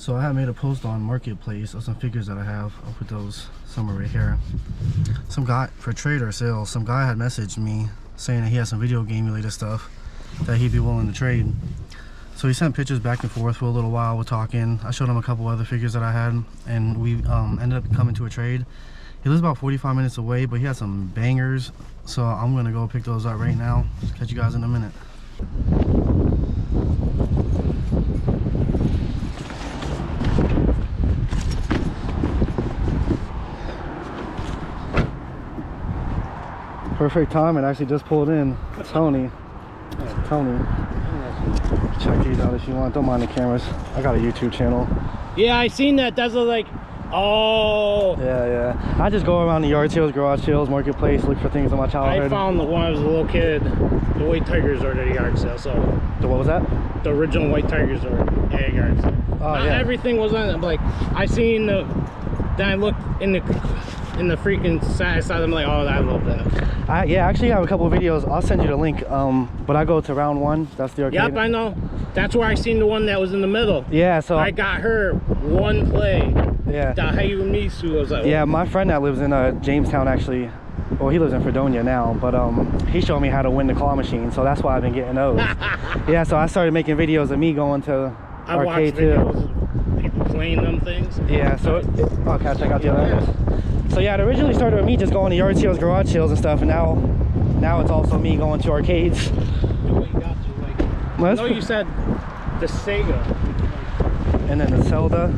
So I had made a post on Marketplace of some figures that I have. I'll put those somewhere right here. Some guy, for trade or sale, some guy had messaged me saying that he had some video game related stuff that he'd be willing to trade. So he sent pictures back and forth for a little while. We're talking. I showed him a couple other figures that I had, and we ended up coming to a trade. He lives about 45 minutes away, but he had some bangers. So I'm gonna go pick those up right now. Catch you guys in a minute. Perfect time, and actually just pulled in Tony. Tony, check these out if you want. Don't mind the cameras. I got a YouTube channel. Yeah, I seen that. That's like, oh. Yeah. I just go around the yard sales, garage sales, marketplace, look for things in my childhood. I found the one I was a little kid, the White Tigers are at a yard sale. So what was that? The original White Tigers are at a yard sale. Oh, Not yeah. everything was on it. Like, I seen the, then I looked in the freaking side, I'm like, oh, I love that. Yeah, actually I have a couple of videos. I'll send you the link. But I go to round one. That's the arcade. Yep, I know. That's where I seen the one that was in the middle. Yeah, so I got her one play. Yeah. Dahayu Misu was like, yeah, my friend that lives in Jamestown, actually, well, he lives in Fredonia now, but he showed me how to win the claw machine, so that's why I've been getting those. Yeah, so I started making videos of me going to arcade watched videos of people playing them things. Yeah, so okay, I'll check out the other ones. So yeah, it originally started with me just going to yard sales, garage sales and stuff, and now it's also me going to arcades. Do what you got to, like, Well, I know you said the Sega. And then the Zelda.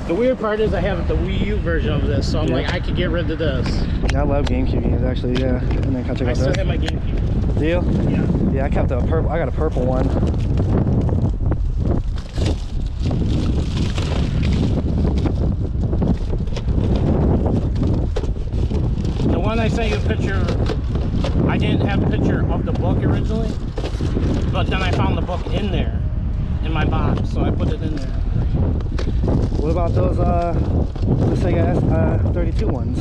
The weird part is I have the Wii U version of this, so I'm like, I could get rid of this. I love GameCube games, actually, yeah. And then can I check out still this? have my GameCube. Do you? Yeah. Yeah, I kept a purple. I got a purple one. The one I sent you a picture, I didn't have a picture of the book originally, but then I found the book in there, in my box, so I put it in there. What about those the Sega S32 ones?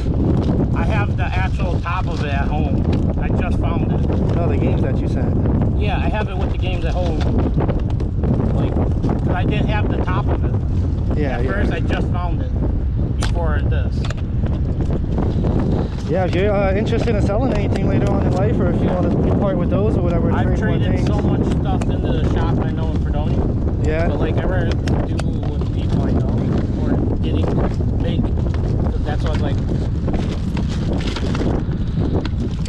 I have the actual top of it at home. I just found it. No, the games that you sent. Yeah, I have it with the games at home. Like, 'cause I didn't have the top of it. Yeah, At first, I just found it before this. Yeah, if you're interested in selling anything later on in life, or if you want to part with those or whatever, I've trade more traded things. so much stuff into the shop I know in Fredonia. Yeah. But like, ever do with people I know or getting make, that's what like.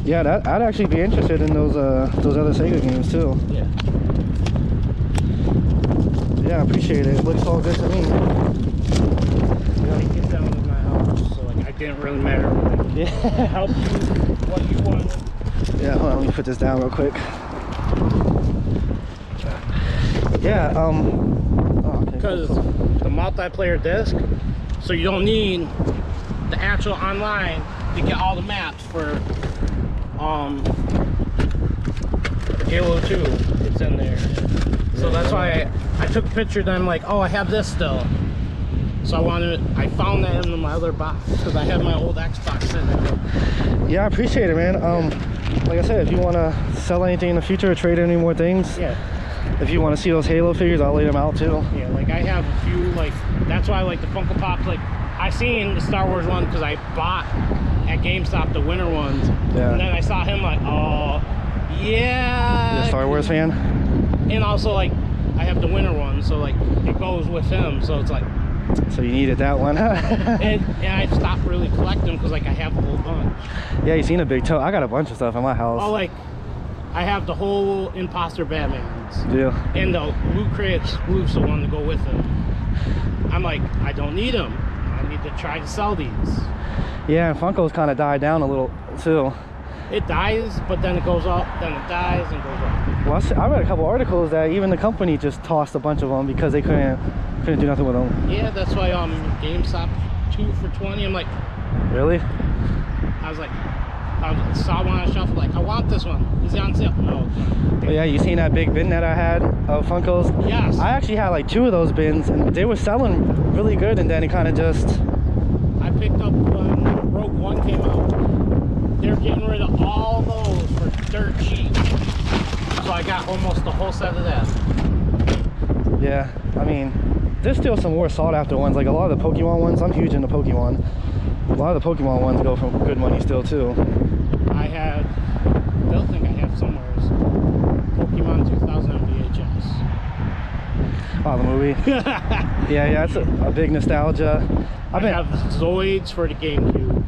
Yeah, I'd actually be interested in those other Sega games too. Yeah. Yeah, I appreciate it. It looks all good to me. You know, he gets down to my house, so like, I didn't really matter. Yeah. Help you what you wanted. Yeah, hold on, let me put this down real quick. Yeah, okay. Because the multiplayer disc, so you don't need the actual online to get all the maps for Halo 2. It's in there. So that's why I took a picture, then I'm like, oh, I have this still. So I found that in my other box because I had my old Xbox sitting there. Yeah, I appreciate it, man. Like I said, if you want to sell anything in the future or trade any more things, Yeah. if you want to see those Halo figures, I'll lay them out too. Yeah, like I have a few, like, that's why I like the Funko Pops. Like, I seen the Star Wars one because I bought at GameStop the winter ones. Yeah. And then I saw him like, oh, yeah. You're a Star Wars fan? And also, like, I have the winter one, so like, it goes with him. So it's like, So you needed that one. and I stopped really collecting because like I have a whole bunch. Yeah, you seen a big toe. I got a bunch of stuff in my house. Oh, like, I have the whole Imposter Batmans. Yeah. And the Loot Crate exclusive one to go with him. I'm like, I don't need them. I need to try to sell these. Yeah, and Funko's kind of died down a little too. It dies, but then it goes up, then it dies and goes up. Well, I read a couple articles that even the company just tossed a bunch of them because they couldn't do nothing with them. Yeah, that's why GameStop 2 for $20. I'm like, Really? I saw one on the shelf, like, I want this one. Is it on sale? No. But yeah, you seen that big bin that I had of Funkos? Yes. I actually had like 2 of those bins, and they were selling really good, and then it kind of I picked up when Rogue One came out. They're getting rid of all dirt cheap. So I got almost the whole set of that. Yeah, I mean, there's still some more sought after ones. Like a lot of the Pokemon ones, I'm huge into Pokemon. A lot of the Pokemon ones go for good money still too. I still think I have somewhere Pokemon 2000 on VHS. Oh, the movie. yeah, it's a big nostalgia. I have Zoids for the GameCube.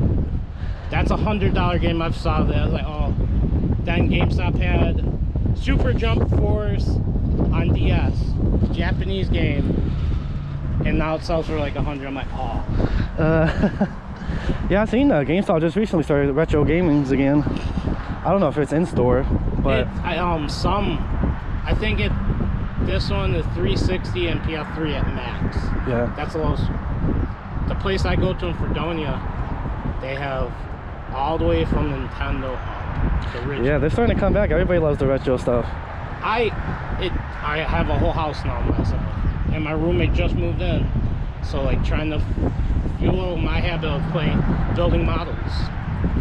That's $100 game. I've saw that. I was like, oh. Then GameStop had Super Jump Force on DS, Japanese game, and now it sells for like 100. I'm like, oh. Yeah, I've seen GameStop just recently started retro gamings again. I don't know if it's in store, but I think this one is 360 and PS3 at max. yeah, That's the lowest. The place I go to in Fredonia, they have all the way from Nintendo up. The original. yeah, they're starting to come back. Everybody loves the retro stuff. I have a whole house now myself, and my roommate just moved in, so like trying to fuel my habit of building models.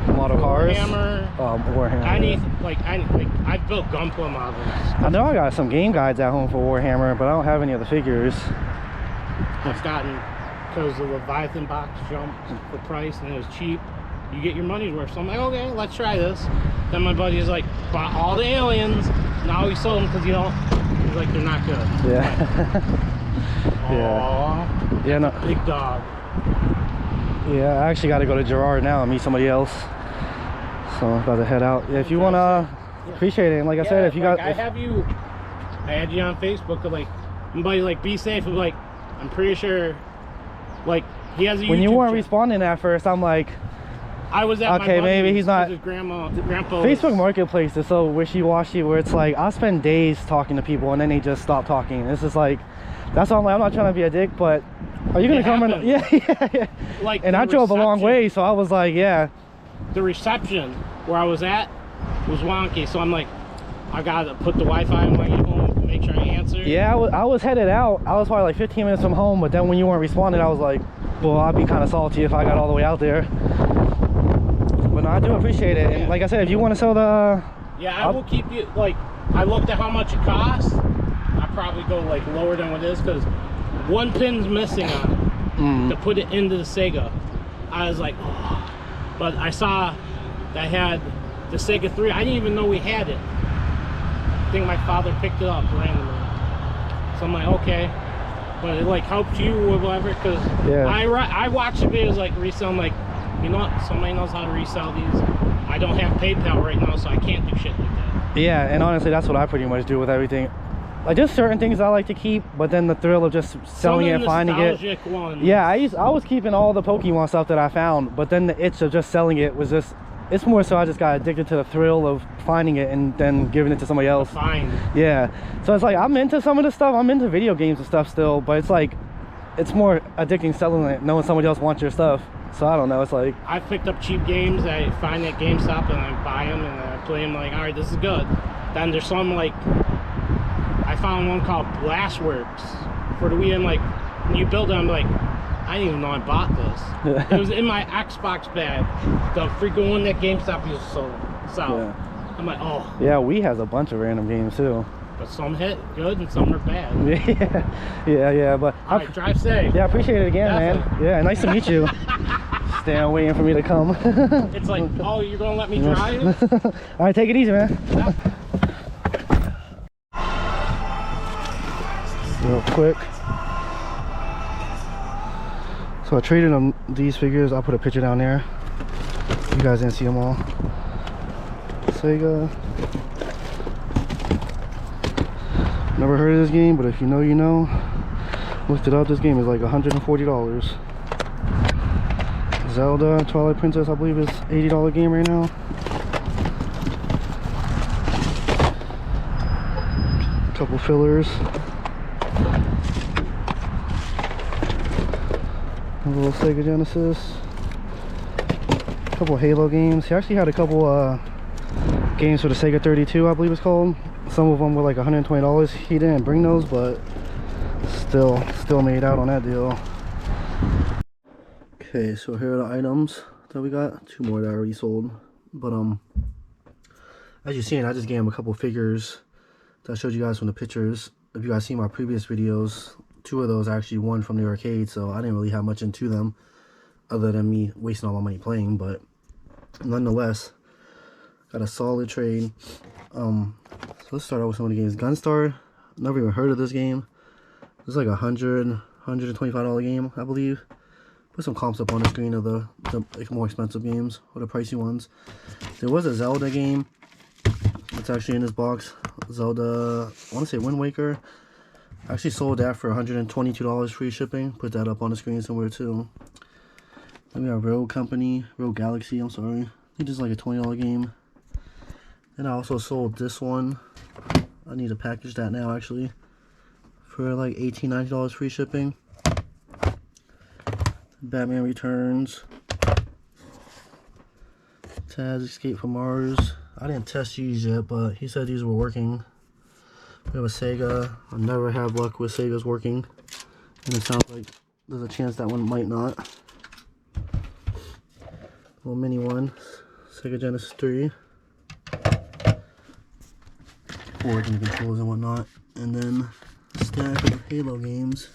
Model cars. Warhammer. Warhammer. I've built Gunpla models. I know I got some game guides at home for Warhammer, but I don't have any of the figures. I've gotten, because the Leviathan box jumped the price and it was cheap. You get your money's worth. So I'm like, okay, let's try this. Then my buddy's like, bought all the aliens. Now he sold them because he's like, they're not good. Yeah. Aww, Yeah, no. big dog. Yeah, I actually got to go to Gerard now and meet somebody else. So I'm about to head out. Yeah, if you want to, appreciate it. And like I said, if you got... I had you on Facebook, like, somebody like, be safe. Like, I'm pretty sure, like, he has a YouTube when you weren't channel. responding at first, I'm like, I was at okay, my maybe he's not. his grandpa. Facebook Marketplace is so wishy-washy where it's like, I'll spend days talking to people and then they just stop talking. It's just like, that's why I'm not trying to be a dick, but are you going to come in? Yeah. Like, and I drove a long way, so I was like, yeah. The reception where I was at was wonky, so I'm like, I gotta put the Wi-Fi on my phone to make sure I answer. Yeah, I was headed out. I was probably like 15 minutes from home, but then when you weren't responding, I was like, well, I'd be kind of salty if I got all the way out there. But no, I do appreciate it. And like I said, if you want to sell the... Yeah, I will keep you, like, I looked at how much it costs. I'll probably go like lower than what it is, because one pin's missing on it to put it into the Sega. I was like, oh. But I saw that had the Sega 3. I didn't even know we had it. I think my father picked it up randomly. So I'm like, okay. But it like helped you or whatever, because yeah. I watch the videos like resell. I'm like, you know what? Somebody knows how to resell these. I don't have PayPal right now, so I can't do shit like that. Yeah, and honestly, that's what I pretty much do with everything. Like, just certain things I like to keep, but then the thrill of just selling it and finding it. Ones. Yeah, I was keeping all the Pokemon stuff that I found, but then the itch of just selling it was just, it's more so I just got addicted to the thrill of finding it and then giving it to somebody else. Fine. Yeah, so it's like, I'm into some of the stuff, I'm into video games and stuff still, but it's like, it's more addicting selling it, knowing somebody else wants your stuff. So I don't know, it's like... I've picked up cheap games that I find at GameStop and I buy them and I play them like, alright, this is good. Then there's some like, I found one called Blastworks for the Wii, and like, when you build it, I'm like, I didn't even know I bought this. It was in my Xbox bag, the freaking one that GameStop used to sell. Yeah. I'm like, oh. Yeah, Wii has a bunch of random games too. But some hit good and some are bad. yeah, but... Alright, drive safe. Yeah, I appreciate it again, Definitely. man. Yeah, nice to meet you. Stand waiting for me to come. It's like, oh, you're gonna let me drive? Alright, take it easy, man. Yeah. Real quick. So I traded on these figures. I'll put a picture down there. You guys didn't see them all. Sega. Never heard of this game, but if you know, you know. Looked it up. This game is like $140. Zelda Twilight Princess, I believe, is $80 game right now. Couple fillers. A little Sega Genesis. Couple Halo games. He actually had a couple games for the Sega 32, I believe it's called. Some of them were like $120. He didn't bring those, but still made out on that deal. Okay, so here are the items that we got. Two more that I already sold, but I As you seen, I just gave him a couple figures that I showed you guys from the pictures. If you guys see my previous videos, 2 of those actually won from the arcade, so I didn't really have much into them other than me wasting all my money playing, but nonetheless, got a solid trade. So let's start out with some of the games. Gunstar, never even heard of this game. It's like $125 game, I believe. Put some comps up on the screen of the like, more expensive games, or the pricey ones. There was a Zelda game. It's actually in this box. Zelda, I want to say Wind Waker. I actually sold that for $122 free shipping. Put that up on the screen somewhere too. Then we have Rogue Galaxy, I'm sorry. I think this is like a $20 game. And I also sold this one. I need to package that now actually. For like $18, $19 free shipping. Batman Returns. Taz Escape from Mars. I didn't test these yet, but he said these were working. We have a Sega. I never have luck with Sega's working. And it sounds like there's a chance that one might not. Little mini one. Sega Genesis 3. Origin controls and whatnot. And then a stack of Halo games.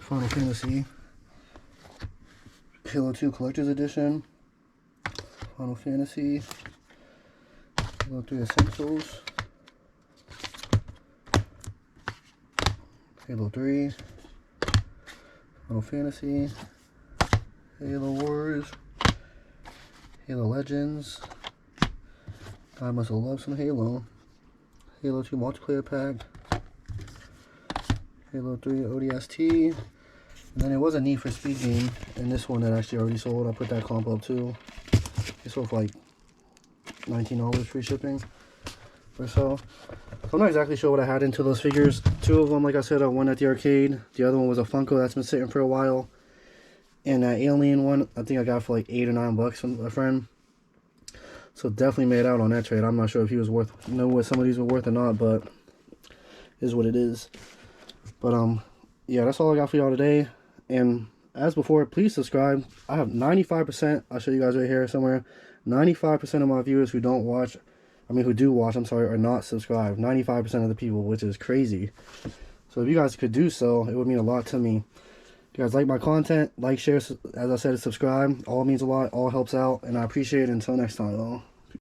Final Fantasy. Halo 2 Collector's Edition. Final Fantasy. Halo 3 Essentials. Halo 3. Final Fantasy. Halo Wars. Halo Legends. I must have loved some Halo. Halo 2 Multiplayer Pack. Halo 3 ODST. And then it was a Need for Speed game. And this one that actually already sold. I put that comp up too. It sold for like $19 free shipping or so. I'm not exactly sure what I had into those figures. 2 of them, like I said, are one at the arcade. The other one was a Funko that's been sitting for a while. And that Alien one, I think I got for like $8 or $9 from a friend. So definitely made out on that trade. I'm not sure if he was worth, know what some of these were worth or not, but it is what it is. But yeah, that's all I got for y'all today. And as before, please subscribe. I have 95%. I'll show you guys right here somewhere. 95% of my viewers who don't watch, who do watch, I'm sorry, are not subscribed. 95% of the people, which is crazy. So if you guys could do so, it would mean a lot to me. If you guys like my content, like, share, as I said, subscribe. All means a lot. All helps out. And I appreciate it. Until next time, y'all.